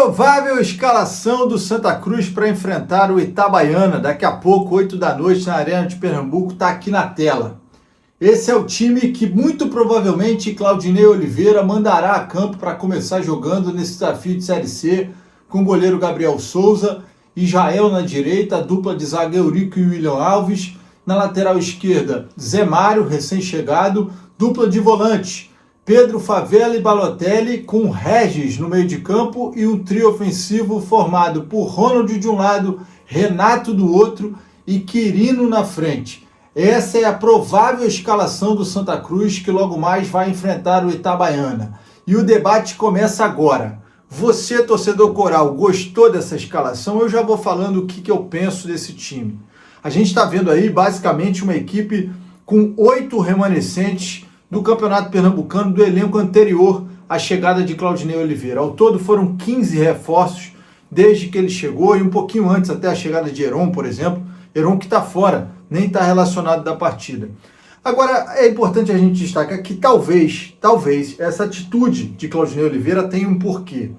Provável escalação do Santa Cruz para enfrentar o Itabaiana. Daqui a pouco, 8 da noite, na Arena de Pernambuco, está aqui na tela. Esse é o time que muito provavelmente Claudinei Oliveira mandará a campo para começar jogando nesse desafio de Série C, com o goleiro Gabriel Souza, Israel na direita, a dupla de zaga Eurico e William Alves, na lateral esquerda Zé Mário, recém-chegado, dupla de volantes Pedro Favela e Balotelli, com Regis no meio de campo e um trio ofensivo formado por Ronald de um lado, Renato do outro e Quirino na frente. Essa é a provável escalação do Santa Cruz, que logo mais vai enfrentar o Itabaiana. E o debate começa agora. Você, torcedor coral, gostou dessa escalação? Eu já vou falando o que eu penso desse time. A gente está vendo aí basicamente uma equipe com 8 remanescentes do Campeonato Pernambucano do elenco anterior à chegada de Claudinei Oliveira. Ao todo foram 15 reforços desde que ele chegou e um pouquinho antes até a chegada de Heron, por exemplo. Heron que está fora, nem está relacionado da partida. Agora, é importante a gente destacar que talvez essa atitude de Claudinei Oliveira tenha um porquê.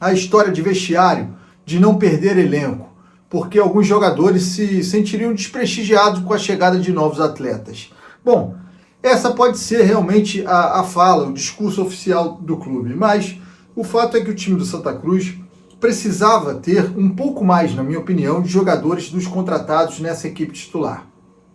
A história de vestiário, de não perder elenco, porque alguns jogadores se sentiriam desprestigiados com a chegada de novos atletas. Bom, essa pode ser realmente a fala, o discurso oficial do clube, mas o fato é que o time do Santa Cruz precisava ter um pouco mais, na minha opinião, de jogadores dos contratados nessa equipe titular.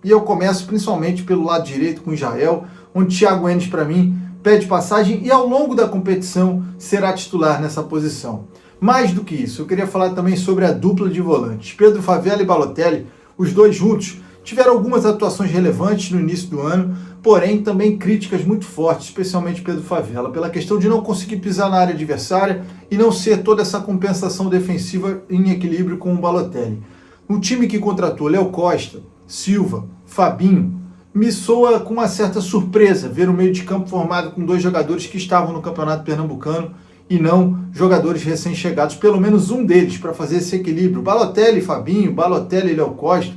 E eu começo principalmente pelo lado direito com o Israel, onde Thiago Enes, para mim, pede passagem e ao longo da competição será titular nessa posição. Mais do que isso, eu queria falar também sobre a dupla de volantes. Pedro Favela e Balotelli, os dois juntos, tiveram algumas atuações relevantes no início do ano, porém também críticas muito fortes, especialmente Pedro Favela, pela questão de não conseguir pisar na área adversária e não ser toda essa compensação defensiva em equilíbrio com o Balotelli. Um time que contratou Léo Costa, Silva, Fabinho, me soa com uma certa surpresa ver o meio de campo formado com 2 jogadores que estavam no Campeonato Pernambucano e não jogadores recém-chegados, pelo menos um deles, para fazer esse equilíbrio. Balotelli e Fabinho, Balotelli e Léo Costa,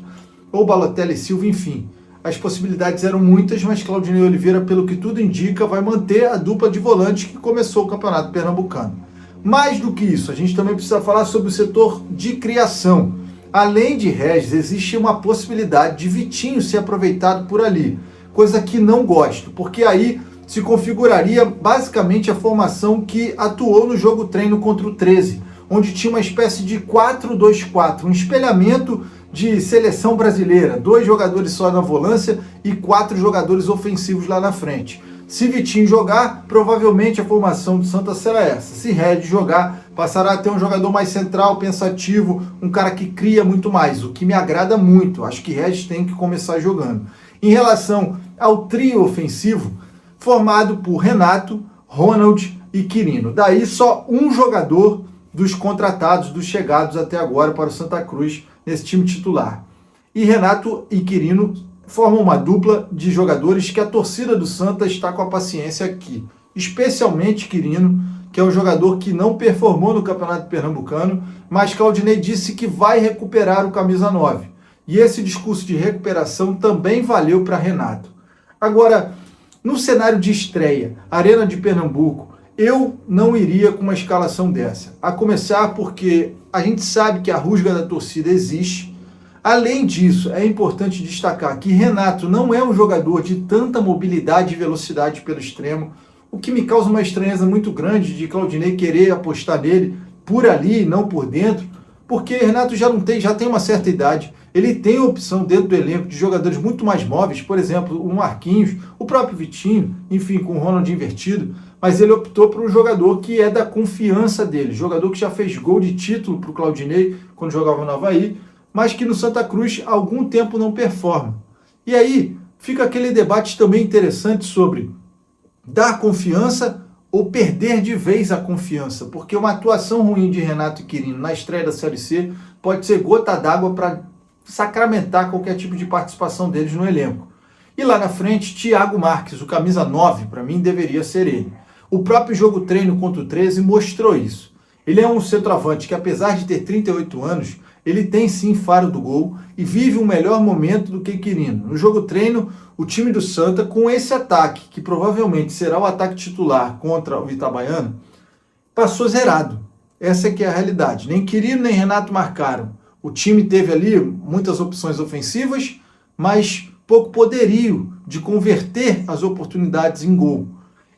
ou Balotelli e Silva, enfim. As possibilidades eram muitas, mas Claudinei Oliveira, pelo que tudo indica, vai manter a dupla de volantes que começou o Campeonato Pernambucano. Mais do que isso, a gente também precisa falar sobre o setor de criação. Além de Regis, existe uma possibilidade de Vitinho ser aproveitado por ali, coisa que não gosto, porque aí se configuraria basicamente a formação que atuou no jogo treino contra o 13, onde tinha uma espécie de 4-2-4, um espelhamento de seleção brasileira, 2 jogadores só na volância e 4 jogadores ofensivos lá na frente. Se Vitinho jogar, provavelmente a formação do Santa será essa. Se Regis jogar, passará a ter um jogador mais central, pensativo, um cara que cria muito mais, o que me agrada muito. Acho que Regis tem que começar jogando. Em relação ao trio ofensivo, formado por Renato, Ronald e Quirino. Daí só um jogador dos contratados, dos chegados até agora para o Santa Cruz nesse time titular. E Renato e Quirino formam uma dupla de jogadores que a torcida do Santa está com a paciência aqui. Especialmente Quirino, que é um jogador que não performou no Campeonato Pernambucano, mas Claudinei disse que vai recuperar o camisa 9. E esse discurso de recuperação também valeu para Renato. Agora, no cenário de estreia, Arena de Pernambuco, eu não iria com uma escalação dessa. A começar porque a gente sabe que a rusga da torcida existe. Além disso, é importante destacar que Renato não é um jogador de tanta mobilidade e velocidade pelo extremo, o que me causa uma estranheza muito grande de Claudinei querer apostar nele por ali e não por dentro, porque Renato já tem uma certa idade. Ele tem a opção dentro do elenco de jogadores muito mais móveis, por exemplo, o Marquinhos, o próprio Vitinho, enfim, com o Ronald invertido, mas ele optou por um jogador que é da confiança dele, jogador que já fez gol de título para o Claudinei quando jogava no Avaí, mas que no Santa Cruz há algum tempo não performa. E aí fica aquele debate também interessante sobre dar confiança ou perder de vez a confiança, porque uma atuação ruim de Renato e Quirino na estreia da Série C pode ser gota d'água para sacramentar qualquer tipo de participação deles no elenco. E lá na frente, Thiago Marques, o camisa 9, para mim deveria ser ele. O próprio jogo treino contra o 13 mostrou isso. Ele é um centroavante que, apesar de ter 38 anos, ele tem sim faro do gol e vive um melhor momento do que Quirino. No jogo treino, o time do Santa, com esse ataque, que provavelmente será o ataque titular contra o Itabaiana, passou zerado. Essa é que é a realidade. Nem Quirino nem Renato marcaram. O time teve ali muitas opções ofensivas, mas pouco poderio de converter as oportunidades em gol.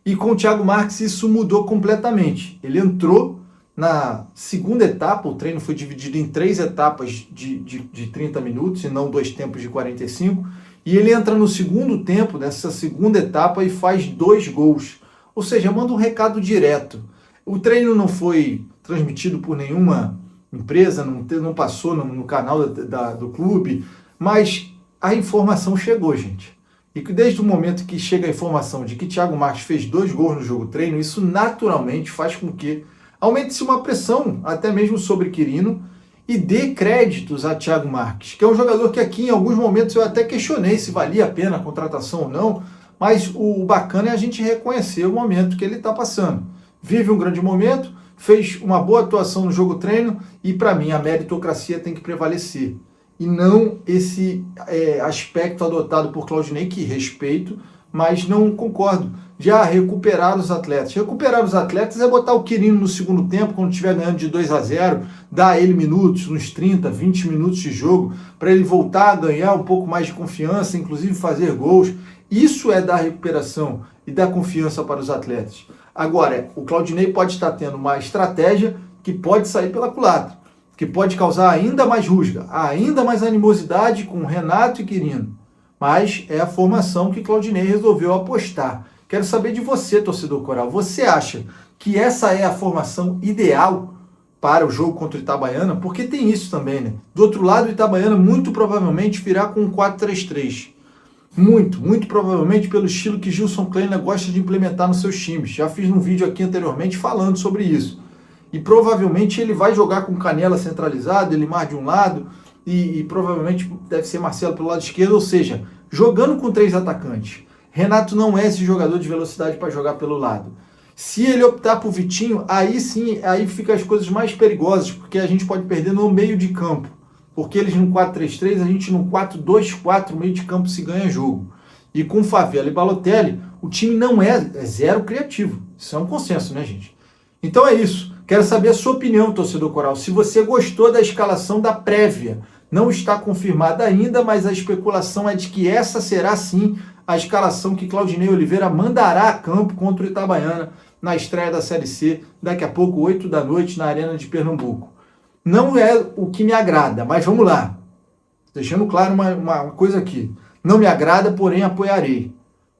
E com o Thiago Marques isso mudou completamente. Ele entrou na segunda etapa, o treino foi dividido em 3 etapas de 30 minutos, e não 2 tempos de 45, e ele entra no segundo tempo, nessa segunda etapa, e faz 2 gols. Ou seja, manda um recado direto. O treino não foi transmitido por nenhuma empresa, não passou no canal do clube, mas a informação chegou, gente. E que desde o momento que chega a informação de que Thiago Marques fez 2 gols no jogo treino, isso naturalmente faz com que aumente-se uma pressão, até mesmo sobre Quirino, e dê créditos a Thiago Marques, que é um jogador que aqui em alguns momentos eu até questionei se valia a pena a contratação ou não, mas o bacana é a gente reconhecer o momento que ele está passando. Vive um grande momento, fez uma boa atuação no jogo treino e para mim a meritocracia tem que prevalecer. E não esse aspecto adotado por Claudinei, que respeito, mas não concordo. Já recuperar os atletas. Recuperar os atletas é botar o Quirino no segundo tempo, quando estiver ganhando de 2-0, dar a ele minutos, uns 30, 20 minutos de jogo, para ele voltar a ganhar um pouco mais de confiança, inclusive fazer gols. Isso é dar recuperação e dar confiança para os atletas. Agora, o Claudinei pode estar tendo uma estratégia que pode sair pela culatra, que pode causar ainda mais rusga, ainda mais animosidade com Renato e Quirino. Mas é a formação que Claudinei resolveu apostar. Quero saber de você, torcedor coral. Você acha que essa é a formação ideal para o jogo contra o Itabaiana? Porque tem isso também, né? Do outro lado, o Itabaiana muito provavelmente virá com um 4-3-3. Muito provavelmente pelo estilo que Gilson Kleina gosta de implementar nos seus times. Já fiz um vídeo aqui anteriormente falando sobre isso. E provavelmente ele vai jogar com Canela centralizado, Elimar de um lado, e provavelmente deve ser Marcelo pelo lado esquerdo, ou seja, jogando com 3 atacantes. Renato não é esse jogador de velocidade para jogar pelo lado. Se ele optar por Vitinho, aí sim, aí fica as coisas mais perigosas, porque a gente pode perder no meio de campo. Porque eles no 4-3-3, a gente no 4-2-4, meio de campo se ganha jogo. E com Favela e Balotelli, o time não é zero criativo. Isso é um consenso, né, gente? Então é isso. Quero saber a sua opinião, torcedor coral. Se você gostou da escalação da prévia, não está confirmada ainda, mas a especulação é de que essa será sim a escalação que Claudinei Oliveira mandará a campo contra o Itabaiana na estreia da Série C, daqui a pouco, 8 da noite, na Arena de Pernambuco. Não é o que me agrada, mas vamos lá. Deixando claro uma coisa aqui. Não me agrada, porém apoiarei.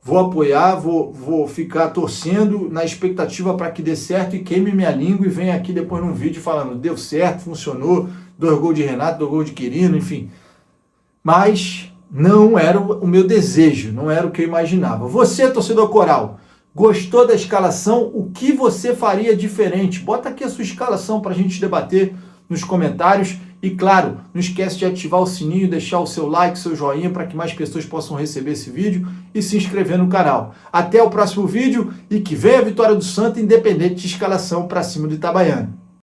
Vou apoiar, vou ficar torcendo na expectativa para que dê certo e queime minha língua e venha aqui depois num vídeo falando deu certo, funcionou, 2 gols de Renato, 2 gols de Quirino, enfim. Mas não era o meu desejo, não era o que eu imaginava. Você, torcedor coral, gostou da escalação? O que você faria diferente? Bota aqui a sua escalação para a gente debater nos comentários. E claro, não esquece de ativar o sininho, deixar o seu like, seu joinha para que mais pessoas possam receber esse vídeo e se inscrever no canal. Até o próximo vídeo e que venha a vitória do Santa, independente de escalação para cima do Itabaiana.